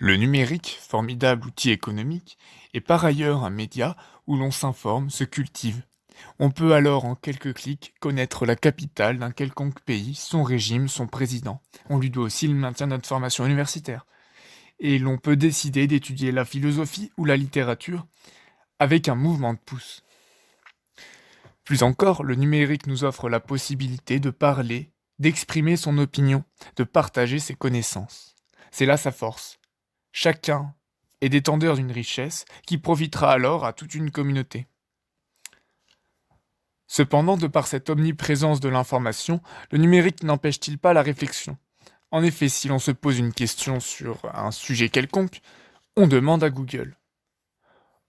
Le numérique, formidable outil économique, est par ailleurs un média où l'on s'informe, se cultive. On peut alors en quelques clics connaître la capitale d'un quelconque pays, son régime, son président. On lui doit aussi le maintien de notre formation universitaire. Et l'on peut décider d'étudier la philosophie ou la littérature avec un mouvement de pouce. Plus encore, le numérique nous offre la possibilité de parler, d'exprimer son opinion, de partager ses connaissances. C'est là sa force. Chacun est détendeur d'une richesse qui profitera alors à toute une communauté. Cependant, de par cette omniprésence de l'information, le numérique n'empêche-t-il pas la réflexion? En effet, si l'on se pose une question sur un sujet quelconque, on demande à Google.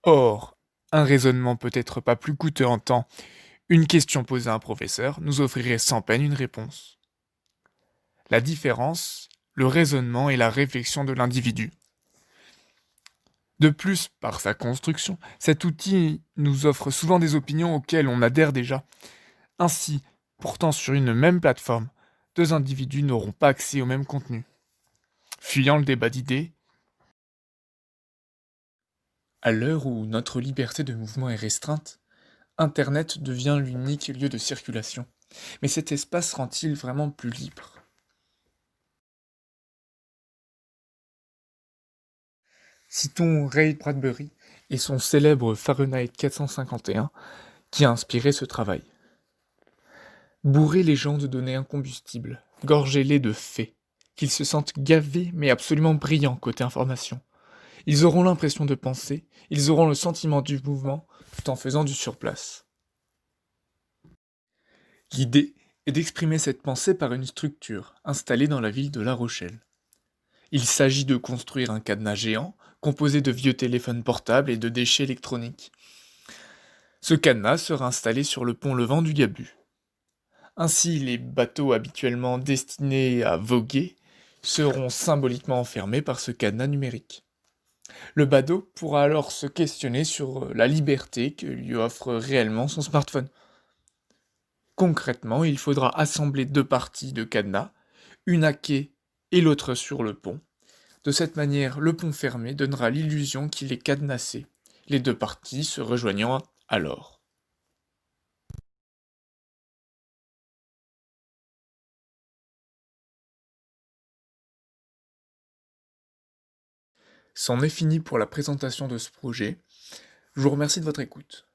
Or, un raisonnement peut-être pas plus coûteux en temps, une question posée à un professeur nous offrirait sans peine une réponse. La différence, le raisonnement et la réflexion de l'individu. De plus, par sa construction, cet outil nous offre souvent des opinions auxquelles on adhère déjà. Ainsi, pourtant sur une même plateforme, deux individus n'auront pas accès au même contenu. Fuyant le débat d'idées, à l'heure où notre liberté de mouvement est restreinte, Internet devient l'unique lieu de circulation. Mais cet espace rend-il vraiment plus libre? Citons Ray Bradbury et son célèbre Fahrenheit 451 qui a inspiré ce travail. Bourrez les gens de données incombustibles, gorgez-les de faits, qu'ils se sentent gavés mais absolument brillants côté information. Ils auront l'impression de penser, ils auront le sentiment du mouvement tout en faisant du surplace. L'idée est d'exprimer cette pensée par une structure installée dans la ville de La Rochelle. Il s'agit de construire un cadenas géant composé de vieux téléphones portables et de déchets électroniques. Ce cadenas sera installé sur le pont Levant du Gabu. Ainsi, les bateaux habituellement destinés à voguer seront symboliquement enfermés par ce cadenas numérique. Le badaud pourra alors se questionner sur la liberté que lui offre réellement son smartphone. Concrètement, il faudra assembler deux parties de cadenas, une à quai et l'autre sur le pont. De cette manière, le pont fermé donnera l'illusion qu'il est cadenassé, les deux parties se rejoignant alors. C'en est fini pour la présentation de ce projet. Je vous remercie de votre écoute.